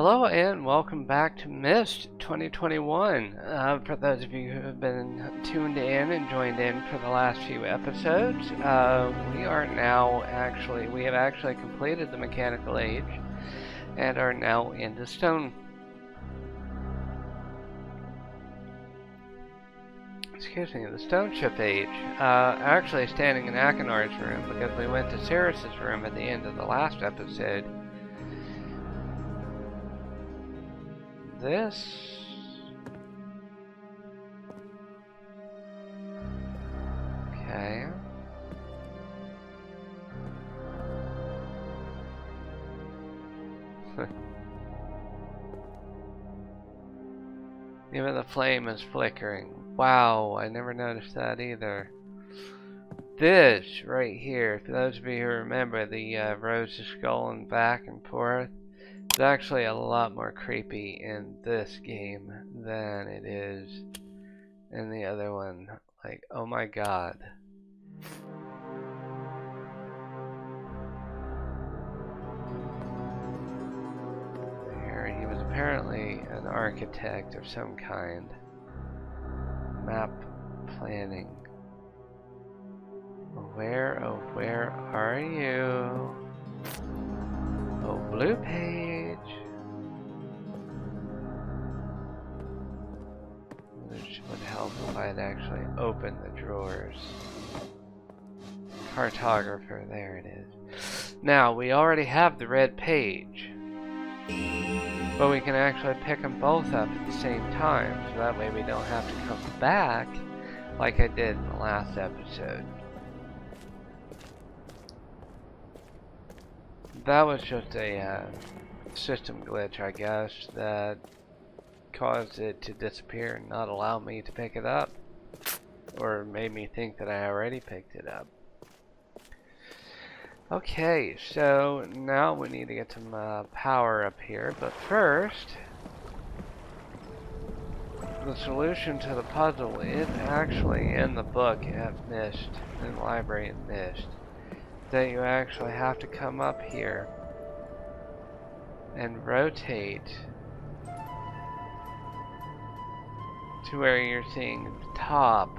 Hello and welcome back to Myst 2021. For those of you who have been tuned in and joined in for the last few episodes, we have actually completed the Mechanical Age and are now into Stone. Excuse me, the Stoneship Age. Actually standing in Akinar's room because we went to Ceres's room at the end of the last episode. This okay. Even the flame is flickering. Wow, I never noticed that either. This right here, for those of you who remember the rows of scrolling back and forth, it's actually a lot more creepy in this game than it is in the other one. Like, oh my god. There, he was apparently an architect of some kind. Map planning. Where, oh, where are you? Oh, blue page. Which would help if I'd actually open the drawers. Cartographer, there it is. Now, we already have the red page. But we can actually pick them both up at the same time. So that way we don't have to come back like I did in the last episode. That was just a system glitch, I guess, that caused it to disappear and not allow me to pick it up. Or made me think that I already picked it up. Okay, so now we need to get some power up here, but first, the solution to the puzzle is actually in the book at Myst, in the library at Myst. That you actually have to come up here and rotate to where you're seeing the top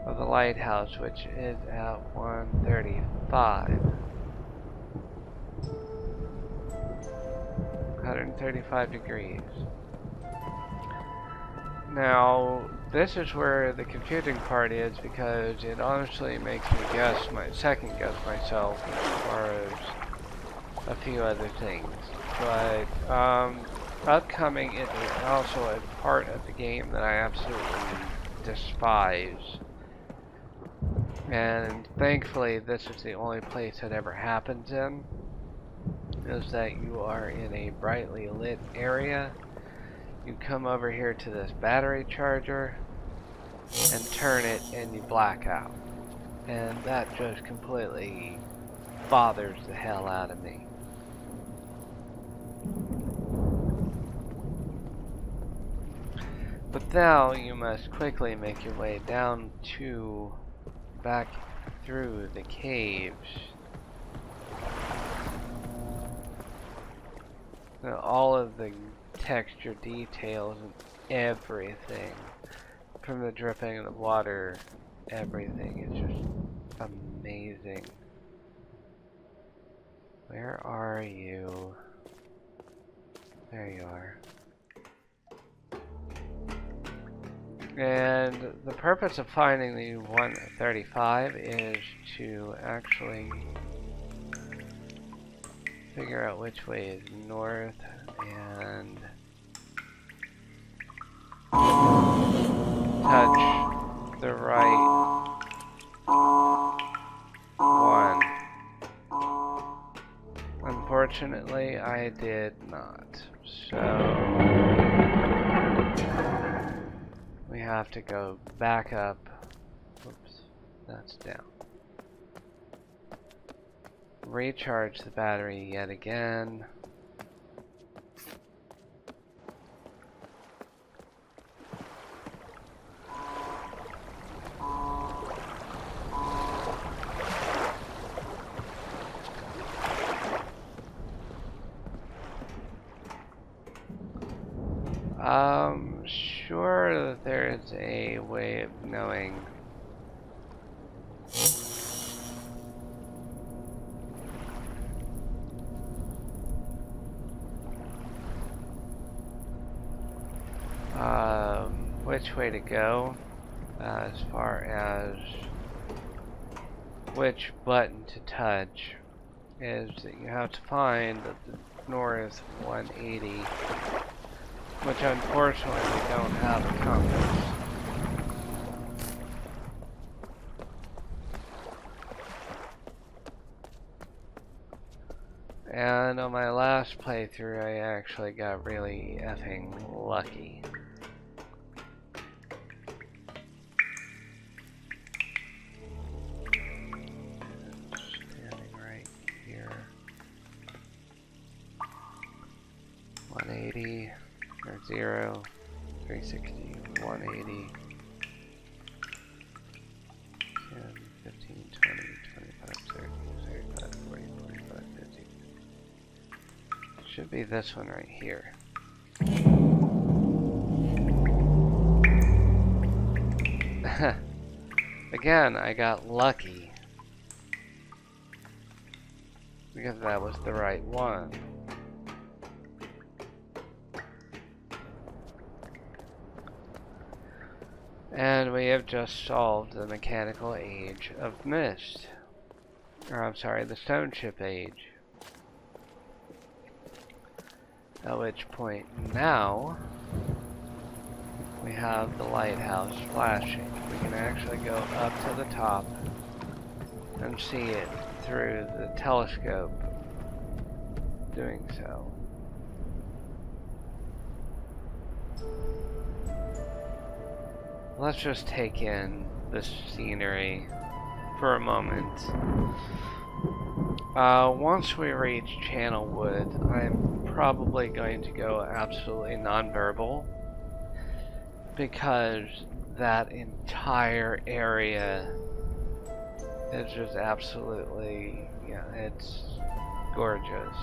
of the lighthouse, which is at 135. 135 degrees. Now, this is where the confusing part is, because it honestly makes me second guess myself as far as a few other things. But upcoming is also a part of the game that I absolutely despise. And thankfully, this is the only place it ever happens in, is that you are in a brightly lit area. You come over here to this battery charger and turn it and you black out. And that just completely bothers the hell out of me. But now you must quickly make your way down to back through the caves. Now, all of the texture details and everything, from the dripping of the water, everything is just amazing. Where are you? There you are. And the purpose of finding the 135 is to actually figure out which way is north and touch the right one. Unfortunately, I did not. So we have to go back up. Oops, that's down. Recharge the battery yet again. Sure that there is a way of knowing. Which way to go, as far as which button to touch, is that you have to find the north 180, which unfortunately we don't have a compass. And on my last playthrough, I actually got really effing lucky. Standing right here. 180, or 0, 360, 180, 10, 15, 20, 25, 30, 35, 40, 45, 50. Should be this one right here. Again, I got lucky. Because that was the right one. And we have just solved the mechanical age of Myst. Or I'm sorry, the Stoneship Age. At which point now we have the lighthouse flashing. We can actually go up to the top and see it through the telescope doing so. Let's just take in this scenery for a moment. Once we reach Channelwood, I'm probably going to go absolutely nonverbal, because that entire area is just absolutely, yeah, it's gorgeous.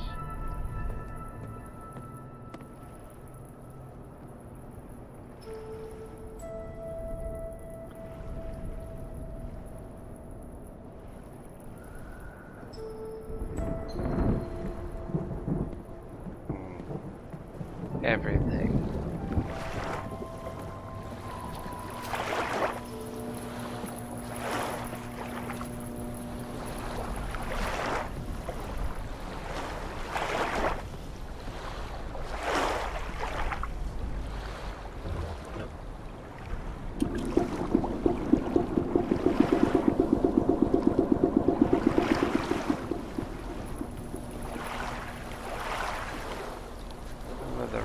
Everything.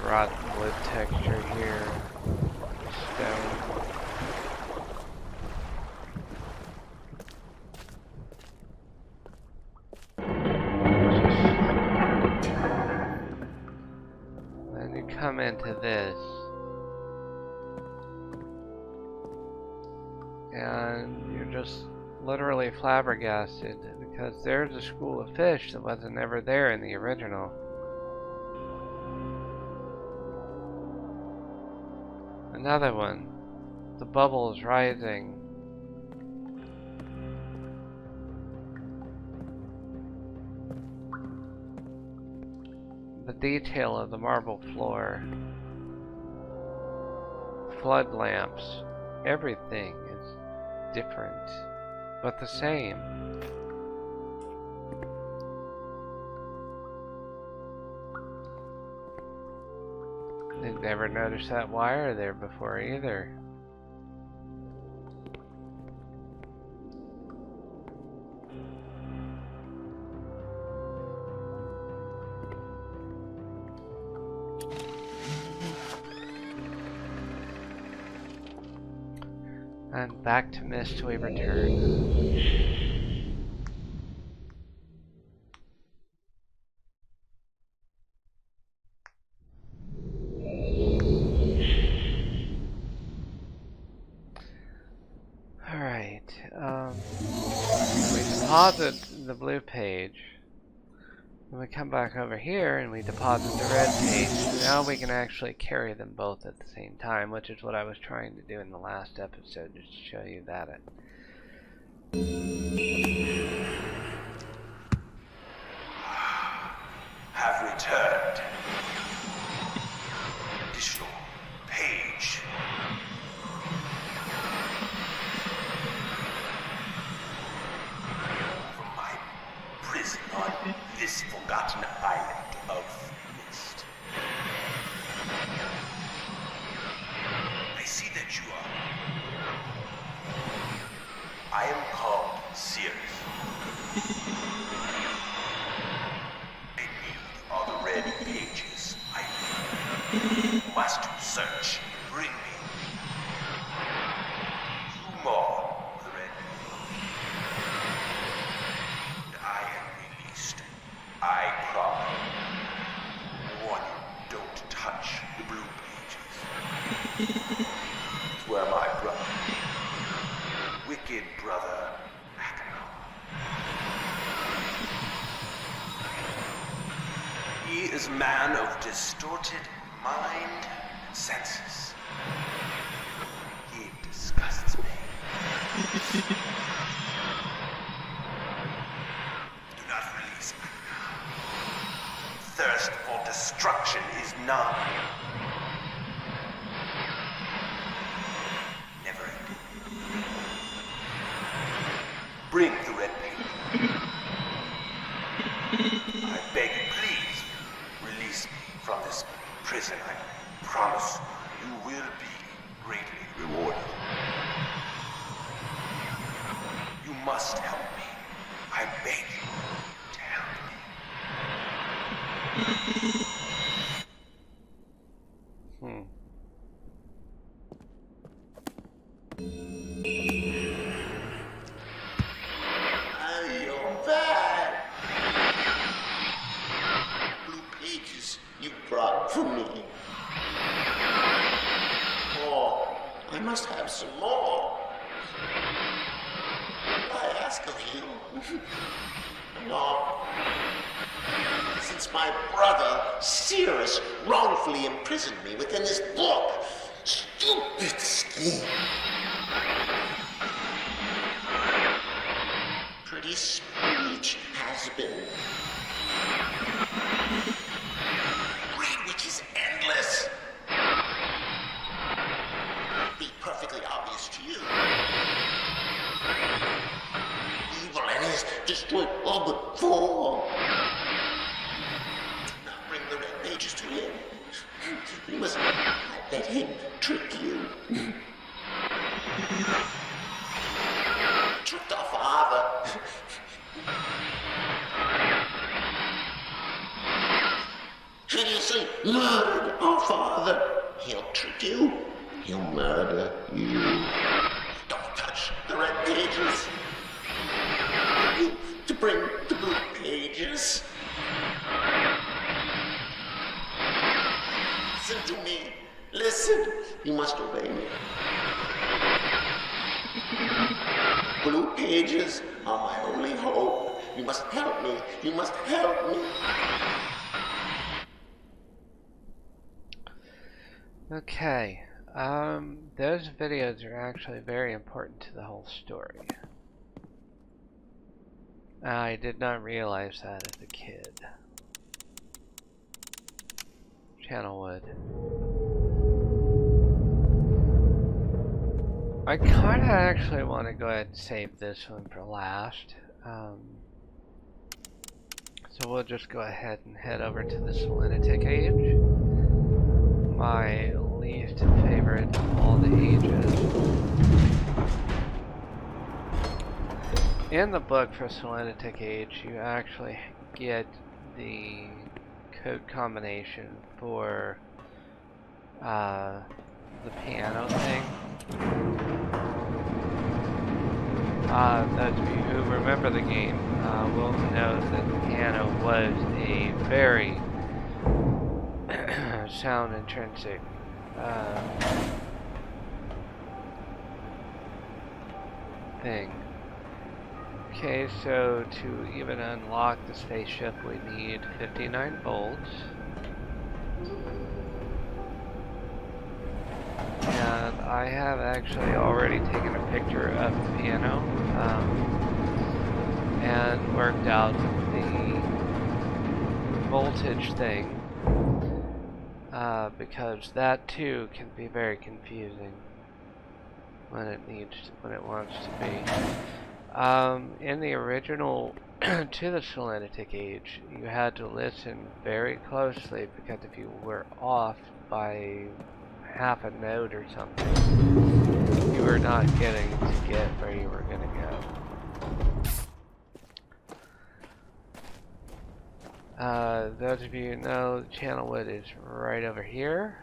Rotten wood texture here. Stone. Then you come into this, and you're just literally flabbergasted, because there's a school of fish that wasn't ever there in the original. Another one. The bubble is rising. The detail of the marble floor. Flood lamps. Everything is different, but the same. I've never noticed that wire there before either. And back to Myst we return. We paused the blue page, When we come back over here and we deposit the red page, now we can actually carry them both at the same time, which is what I was trying to do in the last episode, just to show you that have returned. Additional page. From my prison on this forgotten island of Myst. I see that you are. I am called Sirius. All the red pages I must search. Bring me. Two more of the red pages. And I am released. I promise. Warn you, don't touch the blue pages. It's where my brother, wicked brother, he is a man of distorted mind and senses. He disgusts me. Do not release me now. Thirst for destruction is none. Never ending. Bring the red paper. I beg you, please. Release me from this prison. I promise you will be greatly rewarded. You must help me. I beg you to help me. You're back. Blue pages you brought for me. Oh, I must have some more. I ask of you. No. Since my brother, Sirius, wrongfully imprisoned me within this book. Stupid scheme. Pretty speech has been. Read which is endless. Be perfectly obvious to you. Evil and his destroyed all but four. Now bring the red pages to him. You must let him trick you. Tricked our father. Hideously murdered our father. He'll trick you. He'll murder you. Don't touch the red pages. You to bring the blue pages. Listen to me. Listen. You must obey me. Blue pages are my only hope. You must help me. You must help me. Okay, those videos are actually very important to the whole story. I did not realize that as a kid. Channel would. I kinda actually want to go ahead and save this one for last. So we'll just go ahead and head over to the Selenetic Age. My least favorite of all the ages. In the book for Selenetic Age, you actually get the code combination for the piano thing. Those of you who remember the game will know that the piano was a very sound intrinsic thing. Okay, so to even unlock the spaceship, we need 59 volts. And I have actually already taken a picture of the piano and worked out the voltage thing because that too can be very confusing when it wants to be. In the original to the Selenetic Age, you had to listen very closely because if you were off by half a note or something, you were not getting to get where you were going to go. Those of you who know, the channel wood is right over here,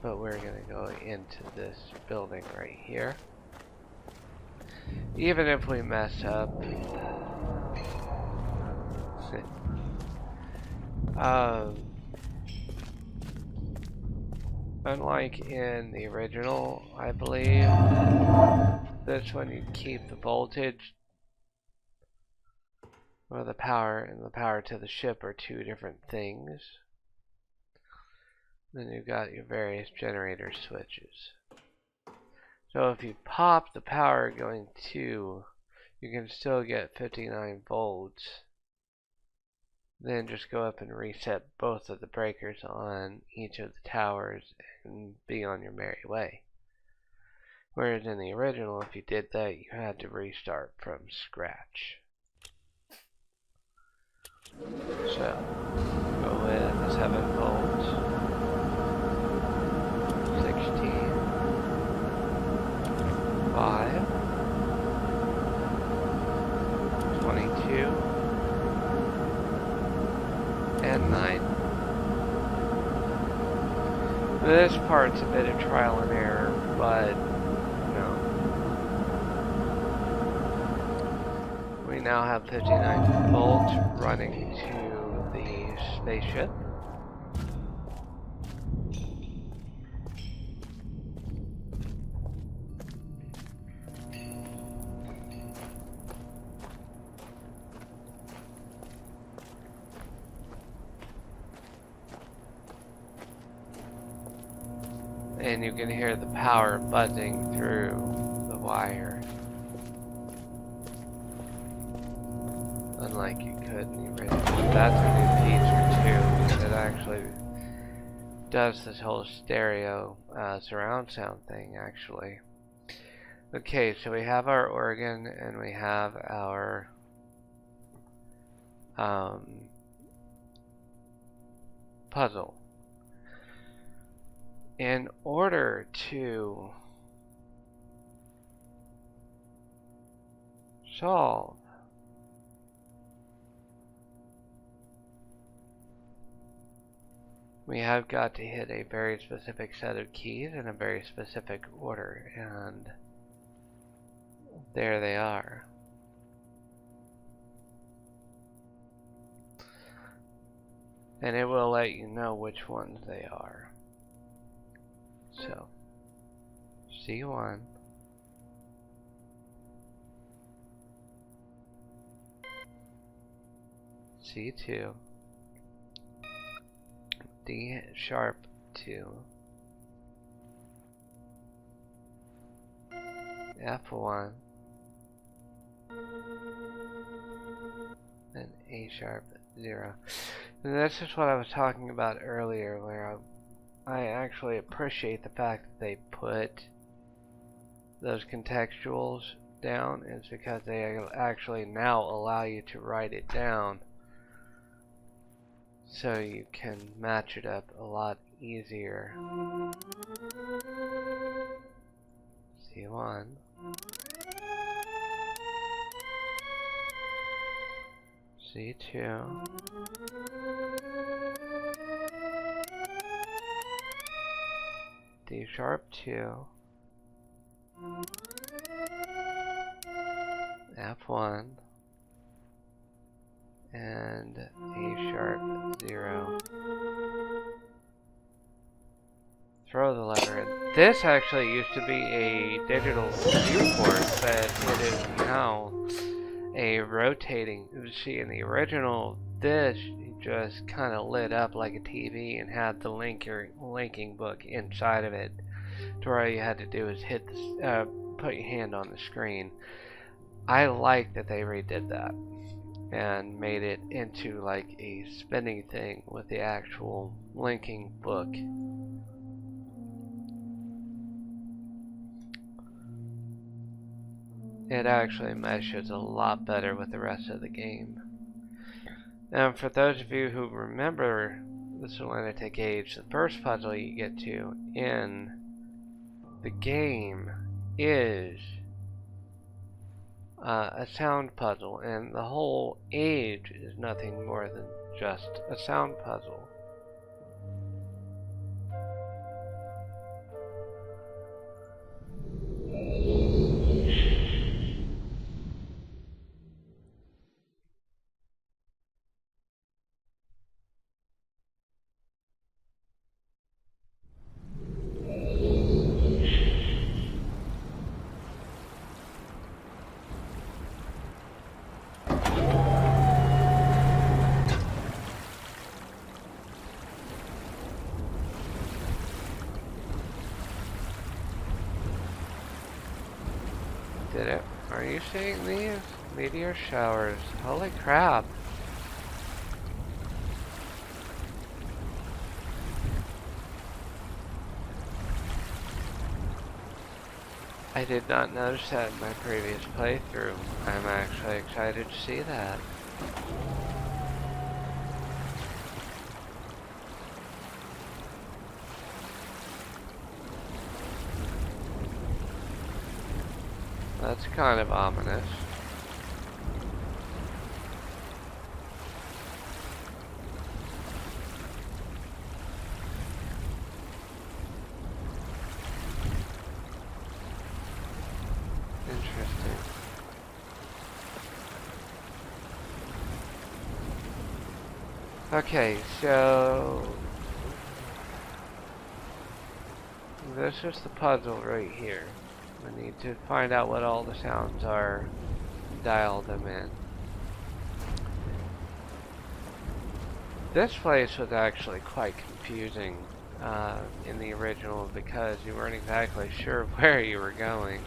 but we're going to go into this building right here. Even if we mess up, unlike in the original, I believe, this one you keep the voltage, or the power, and the power to the ship are two different things. Then you've got your various generator switches. So if you pop the power going to, you can still get 59 volts. Then just go up and reset both of the breakers on each of the towers and be on your merry way. Whereas in the original, if you did that, you had to restart from scratch. So, go with 7 volts, 16, 5, 22, and 9. This part's a bit of trial and error, but we now have 59 volts running to the spaceship. And you can hear the power buzzing through the wire. Unlike you could in the original. That's a new feature too, because it actually does this whole stereo surround sound thing actually. Okay, so we have our organ and we have our puzzle. In order to solve we have got to hit a very specific set of keys in a very specific order, and there they are. And it will let you know which ones they are. So, C1, C2, D sharp 2, F1, and A sharp 0. And this is what I was talking about earlier, where I actually appreciate the fact that they put those contextuals down, is because they actually now allow you to write it down so you can match it up a lot easier. C1, C2, D sharp 2, F1, and A sharp 0. Throw the lever in. This actually used to be a digital viewport, but it is now a rotating. See, in the original dish, you just kind of lit up like a TV and had the linking book inside of it. To where all you had to do is put your hand on the screen. I like that they redid that and made it into like a spinning thing with the actual linking book. It actually meshes a lot better with the rest of the game. And for those of you who remember the Selenetic Age, the first puzzle you get to in the game is a sound puzzle, and the whole age is nothing more than just a sound puzzle. Are you seeing these? Meteor showers. Holy crap. I did not notice that in my previous playthrough. I'm actually excited to see that. That's kind of ominous. Interesting. Okay, so this is the puzzle right here. We need to find out what all the sounds are, dial them in. This place was actually quite confusing in the original because you weren't exactly sure where you were going.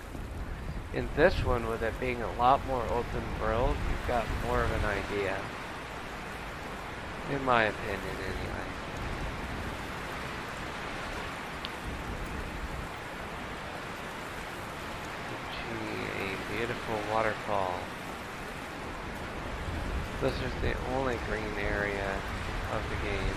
In this one, with it being a lot more open world, you've got more of an idea. In my opinion, anyway. A beautiful waterfall. This is the only green area of the game.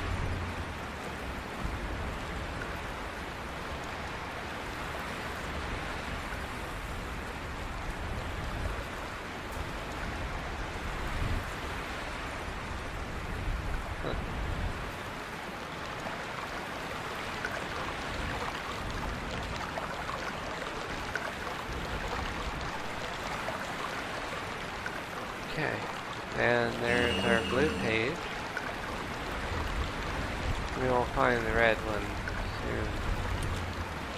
Okay, and there's our blue page. We will find the red one soon.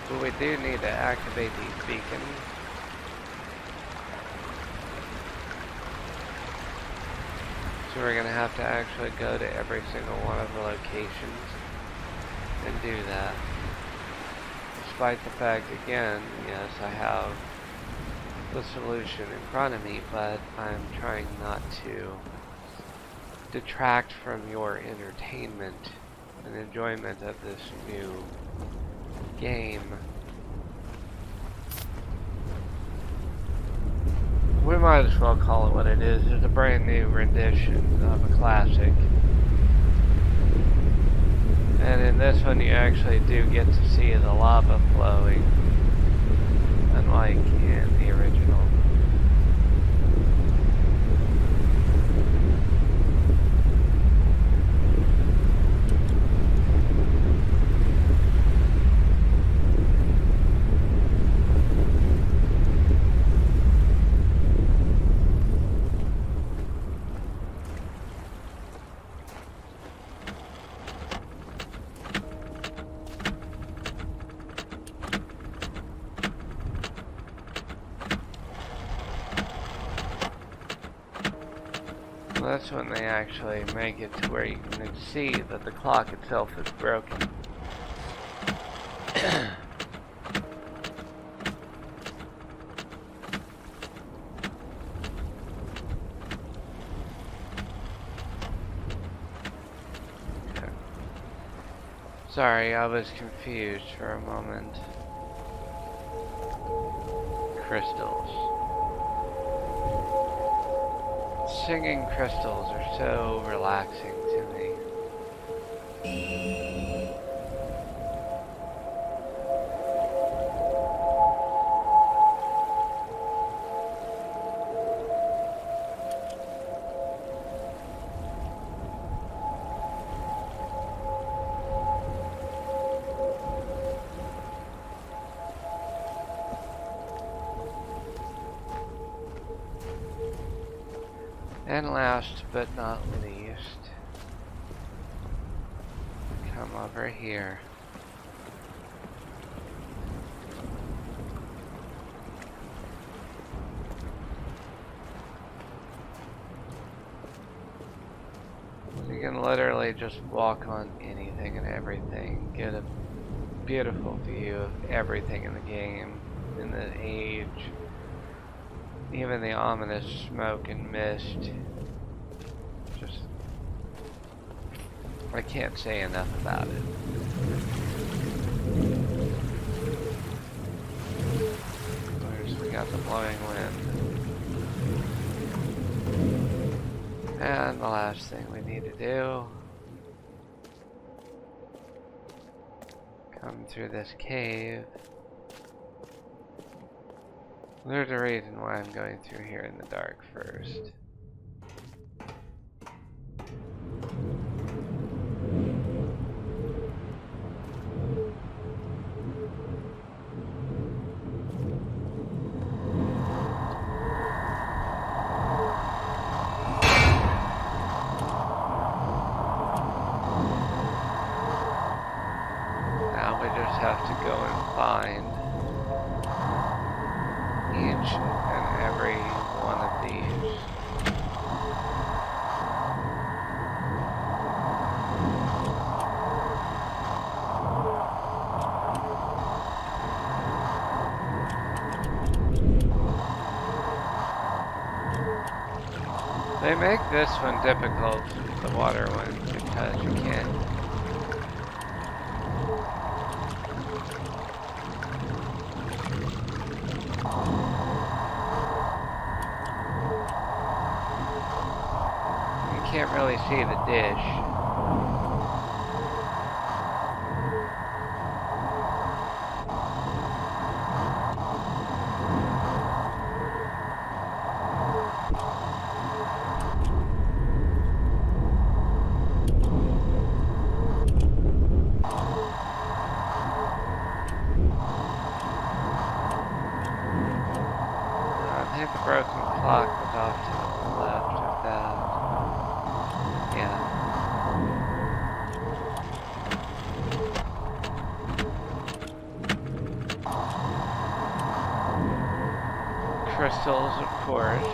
But we do need to activate these beacons. So we're going to have to actually go to every single one of the locations and do that. Despite the fact, again, yes, I have the solution in front of me, but I'm trying not to detract from your entertainment and enjoyment of this new game. We might as well call it what it is. It's a brand new rendition of a classic. And in this one you actually do get to see the lava flowing, unlike in the original. That's when they actually make it to where you can see that the clock itself is broken. Sorry, I was confused for a moment. Crystals. Singing crystals are so relaxing to me. And last but not least, come over here. You can literally just walk on anything and everything, get a beautiful view of everything in the game, in the age. Even the ominous smoke and mist. Just, I can't say enough about it. There's, we got the blowing wind. And the last thing we need to do, come through this cave. There's a reason why I'm going through here in the dark first. Now we just have to go and find each and every one of these. They make this one difficult, the water one, because you can't. Can't really see the dish. I think the broken clock was off to the left of that. Yeah. Crystals, of course.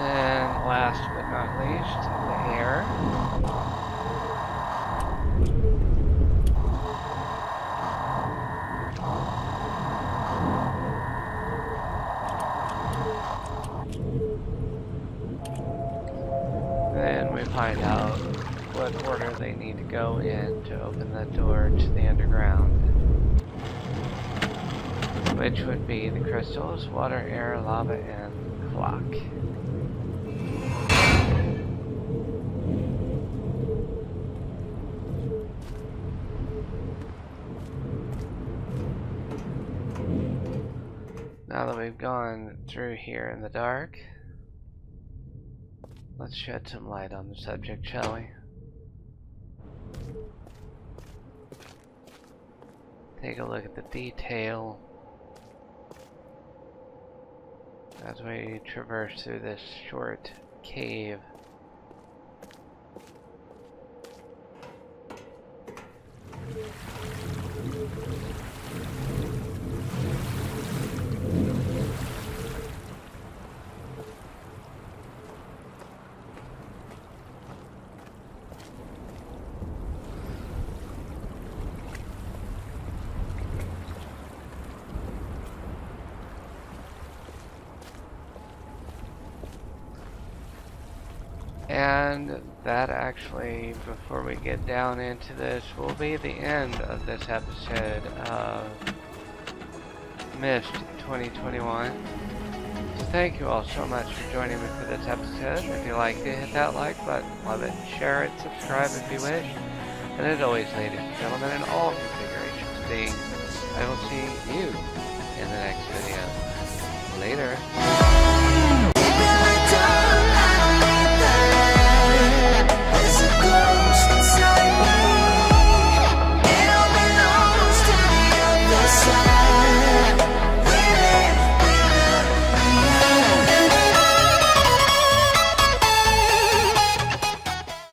And last but not least, the air. Then we find out what order they need to go in to open the door to the underground. Which would be the crystals, water, air, lava, and clock. Now that we've gone through here in the dark, let's shed some light on the subject, shall we? Take a look at the detail as we traverse through this short cave. And that actually, before we get down into this, will be the end of this episode of Myst 2021. So thank you all so much for joining me for this episode. If you liked it, hit that like button, love it, share it, subscribe if you wish. And as always, ladies and gentlemen, in all configurations being, I will see you in the next video. Later.